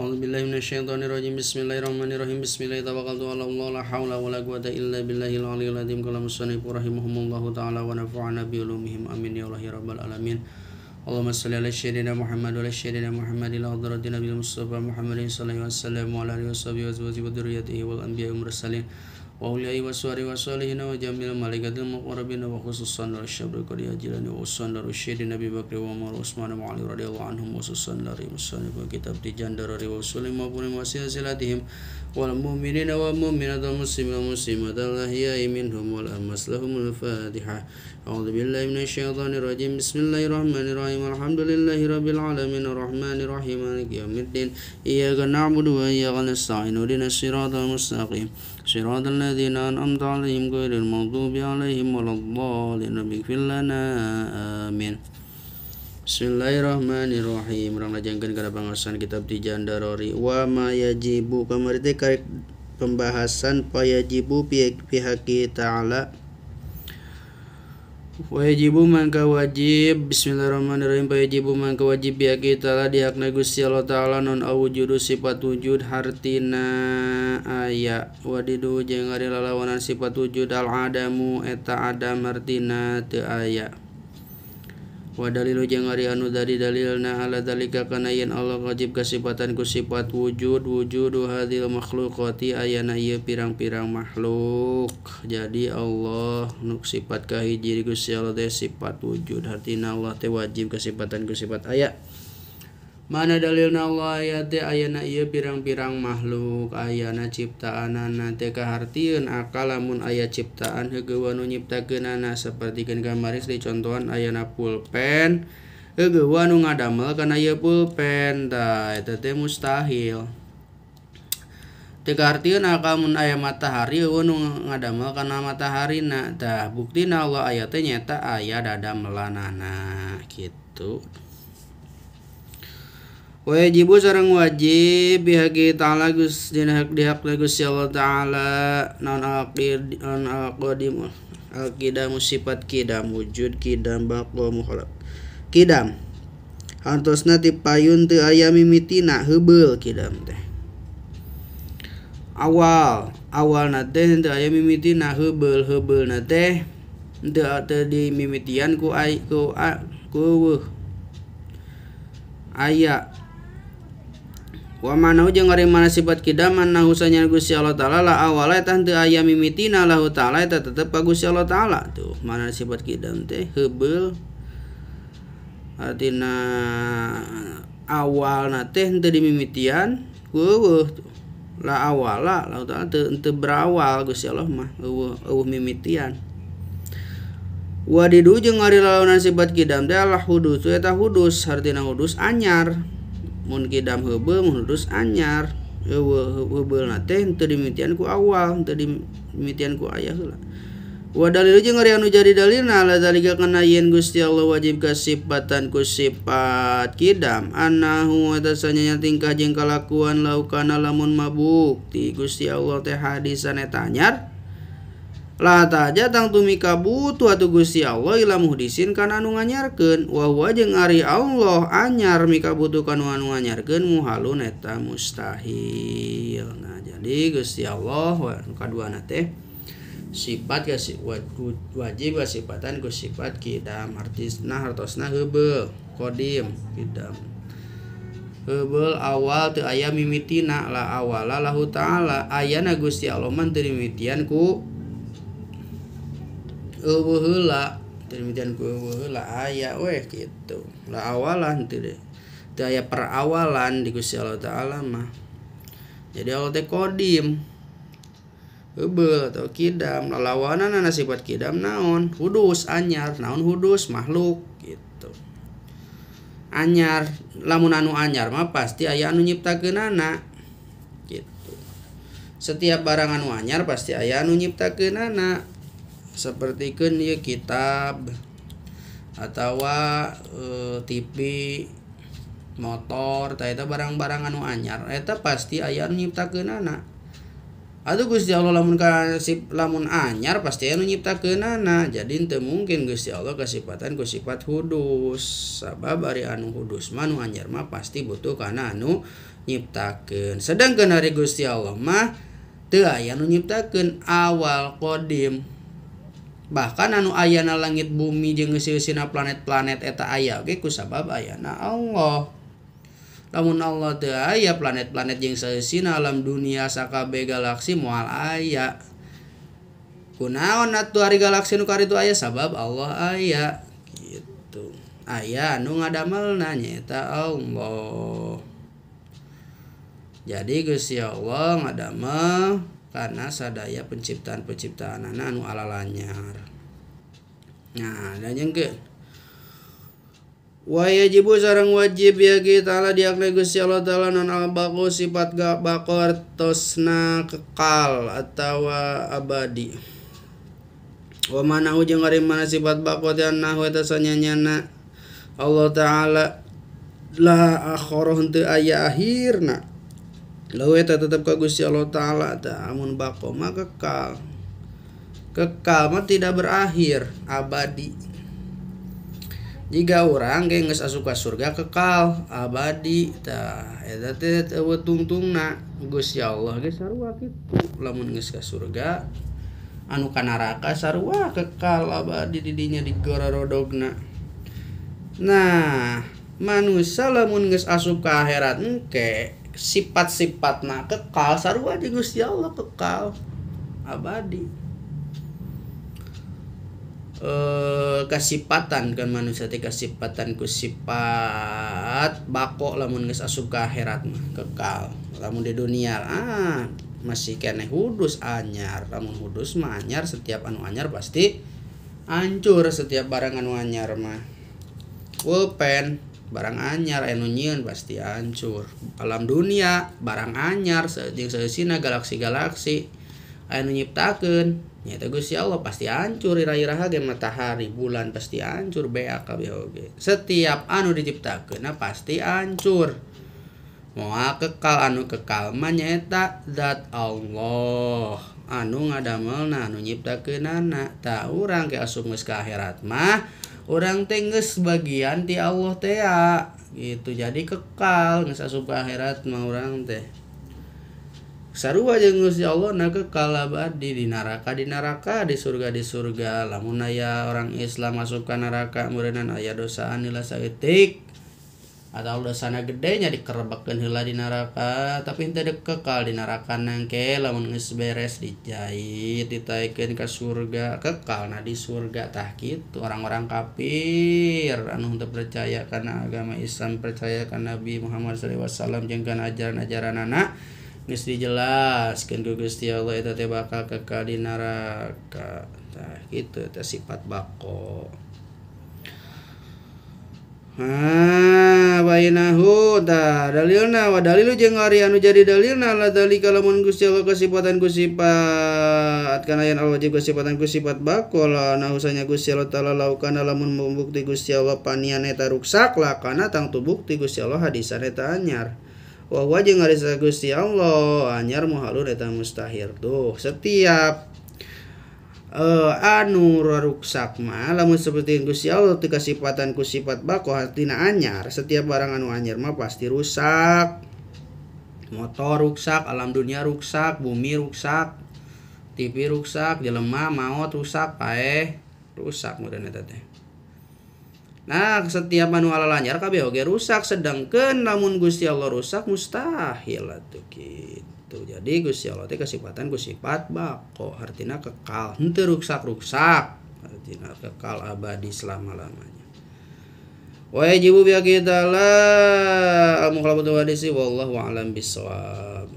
A'udzubillahi minasyaitonirrajim. Bismillahirrahmanirrahim. Bismillahirrahmanirrahim. Tawakkaltu 'ala Allah la haula wala quwwata illa billahil aliyyil azim. Qala musannif rahimahumullahu ta'ala wa nafa'ana bi ulumihim. Amin ya Allah ya rabbal alamin. Allahumma shalli ala sayyidina Muhammad wa ala sayyidina Muhammad ila hadrati Nabil Mustafa Muhammadin sallallahu alaihi wasallam wa ala alihi washabihi wa azwajihi wa dzurriyyatihi wal anbiya'i wal mursalin wa ulai wa suwari wa salihin wa jamil malaikatil muqarrabin wa khususan dari syabri qadi ajilani wa usan dari syedina Nabi Bakri wa Umar Utsman wa Ali radhiyallahu anhum khususan dari musannif kitab Tijan dari wa usulim maupun wasilatihim wal mu'minina wa mu'minat wal muslimin wa muslimat al ahya'i minhum wal amwas lahumul fatihah. A'udzu billahi minasyaitonir rajim. Bismillahirrahmanirrahim. Alhamdulillahi rabbil alamin arrahmanir rahim maliki yaumiddin. Iyyaka na'budu wa iyyaka nasta'in. Ihdinas siratal mustaqim. Shiratal ladzina an'amta 'alaihim ghairil maghdubi 'alaihim waladdallin. Ighfir lana amin. Bismillahirrahmanirrahim. Urang lajengkeun kana pangaosan kitab Tijan Darori wa ma yajibu kamari teh karek pembahasan payajibu pihak ta'ala. Wajibu mangka wajib. Bismillahirrahmanirrahim. Wajibu mangka wajib ya kita lah dihakna Gusti Allah Ta'ala non awujudu sifat wujud hartina aya wadidu jeung ari lalawanan sifat wujud al adamu eta adam hartina teu aya. Wa dalilu jeung ari anu dari dalilna ala dalika kana yen Allah wajib kasifatan ku sifat wujud wujudu hadil makhluqati ayana ieu pirang-pirang makhluk. Jadi Allah nu sifat kahiji Gusti Allah teh sifat wujud hartina Allah teh wajib kasifatan ku sifat aya. Mana dalilna Allah aya teh ayana ieu pirang-pirang makhluk ayana ciptaanana teh kahartieun akal lamun aya ciptaan heueuh anu nyiptakeunana sapertikeun kamaris dicontohan ayana pulpen heueuh anu ngadamel kana ieu pulpen tah eta teh mustahil. Teu kahartieun akal mun aya matahari heueuh anu ngadamel kana mataharina tah buktina Allah aya teh nyata aya dadamelanana kitu. Wajibu sareng wajib bihaqi ta'ala Gus dina hak dihak Gusti Allah Ta'ala non al-qadim al-qidam sifat qidam wujud qidam baqwa mukhalaq qidam hartosna ti payun teu aya mimitina heubeul qidam teh awalna teh teu aya mimitina heubeulna teh teu dimimitian ku aya. Wa manahu jeung ari mana sifat qidam annahu sanya Gusti Allah Ta'ala la awala tah teu aya mimitina lahu ta'ala eta tetep ka Gusti Allah Ta'ala. Tuh mana sifat qidam teh heubeul artina awalna teh teu dimimitian eueuh la awala lahu ta'ala teu berawal Gusti Allah mah eueuh mimitian. Wadidu jeung ari lalawanan sifat qidam teh Allah hudus eta hudus artina hudus anyar. Mun qidam heubeul mun hudus anyar heubeulna teh teu dimimitian ku awal teu dimimitian ku aya heula. Wa dalilu jeung ari anu jadi dalilna ala zalika kana yen Gusti Allah wajib kasifatan ku sifat qidam annahu atasanya tingkah jeung kalakuan laukana lamun mabuk ti Gusti Allah teh hadisan eta anyar la taja tang tumika butuh atuh Gusti Allah ila muhdisin kana anu nganyarkeun wa huwa jeung ari Allah anyar mika butuh kana anu nganyarkeun muhalun eta mustahil. Nah jadi Gusti Allah kaduana teh sifat wajib kasifatan ku sifat qidam artisna hartosna heubeul qadim qidam heubeul awal teu aya mimitina la awala lahu ta'ala ayana Gusti Allah man teu mimitian ku eueuh heula demikian ku eueuh heula aya weh kitu la awalan teu aya perawalan di Gusti Allah Ta'ala mah. Jadi Allah teh qadim heubeul atau qidam lalawanana sifat qidam naon hudus anyar naon hudus makhluk gitu anyar lamun anu anyar mah pasti aya anu nyiptakeunana gitu. Setiap barang anu anyar pasti aya anu nyiptakeunana sapertikeun ieu kitab atawa TV motor tah eta barang-barang anu anyar eta pasti aya anu nyiptakeunana. Atuh Gusti Allah lamun anyar pasti aya anu nyiptakeunana. Jadi teu mungkin Gusti Allah kasifatan ku sifat hudus. Sabab ari anu hudus mah anu anyar mah pasti butuh kana anu nyiptakeun. Sedangkan ari Gusti Allah mah teu aya nu nyiptakeun awal qadim. Bahkan anu ayana langit bumi jeung geus-geusina planet-planet eta aya ge kusabab ayana Allah. Lamun Allah teu aya planet-planet jeung saeusina alam dunia sakabeh galaksi moal aya. Kunaon atuh ari galaksi nu karitu aya sabab Allah aya gitu. Aya anu ngadamelna nyaeta Allah. Jadi Gusti Allah ngadamel karena sadaya penciptaan anu alalanyar. Nah, dan yang ke wa yajibu sareng wajib ya ta'ala diakna Gusti Allah taala non al-baqu sifat baqar tosna kekal atawa abadi. Wa manahu jeung ari mana sifat baqo teh nahu eta sanyanyana Allah taala la akhirah teu aya akhirna. Lalu eta tetap ka Gusti Allah taala tah amun baqo mah kekal. Kekal mah tidak berakhir, abadi. Jika orang ge geus asup ka surga kekal, abadi tah eta teh teu tungtungna Gusti Allah ge sarua kitu. Lamun geus ka surga anu ka neraka sarua kekal abadi di dinya di gororodogna. Nah, manusia lamun geus asup ka akhirat engke sifat-sifatna kekal sarua jeung Gusti Allah kekal abadi. Kasipatan kan manusia teh kasipatan ku sifat bako lamun geus asup ka akhirat mah kekal. Lamun di dunia masih keneh hudus anyar. Lamun hudus mah anyar, setiap anu anyar pasti hancur. Setiap barang anu anyar mah pulpen barang anyar anu nyieun pasti hancur. Alam dunia barang anyar jeung saeusina galaksi-galaksi anu nyiptakeun nyaeta Gusti Allah pasti hancur. Ira-iraha ge matahari bulan pasti hancur beak kabeh oge. Setiap anu diciptakeun pasti hancur. Moal kekal anu kekal mah nyaeta zat Allah anu ngadamelna anu nyiptakeunana. Tah urang ge asup geus ka akhirat mah urang teh geus bagian ti Allah teh gitu. Jadi kekal geus asup ka akhirat mah urang teh sarua jeung Gusti Allah na kekal abadi. Di neraka di surga. Lamun aya orang Islam masuk ka neraka meureunana aya dosaan heula saeutik atau dosana gede nya dikerebekeun heula di neraka, tapi henteu kekal di neraka nangke. Lamun geus beres dijahit ditaikeun ka surga kekalna di surga tah kitu. Orang-orang kafir anu henteu percaya kana agama Islam, percaya kana Nabi Muhammad sallallahu alaihi wasallam jeung kana ajaran-ajaranana geus dijelaskeun ku Gusti Allah eta teh bakal kekal di neraka. Tah kitu teh sifat baqo. Bainahu tah dalilna wa dalilu jeung ari anu jadi dalilna la dalika lamun Gusti Allah kasifatan ku sifat kana yen Allah wajib kasifatan ku sifat baqo la nahusanya Gusti Allah taala laukana lamun membukti Gusti Allah panian eta ruksak la kana tang tubukti Gusti Allah hadisan eta anyar. Wa jeung ari Gusti Allah anyar muhalun eta mustahil. Tuh setiap anu ruksak mah lamun seperti Gusti Allah teu kasifatan ku sifat baqo artina anyar. Setiap barang anu anyar mah pasti rusak. Motor rusak, alam dunia rusak, bumi rusak, TV rusak, jelema maot rusak, paeh rusak meureun eta teh. Nah, setiap anu alalanyar kabeh oge rusak, sedangkeun lamun Gusti Allah rusak mustahil atuh kitu. Jadi Gusti Allah teh kasifatan ku sifat baqo artina kekal, henteu ruksak-ruksak, artina kekal abadi selama-lamanya. Wa yajibu bi aqidallah al-mukhalafatu hadisi wallahu a'lam bissawab.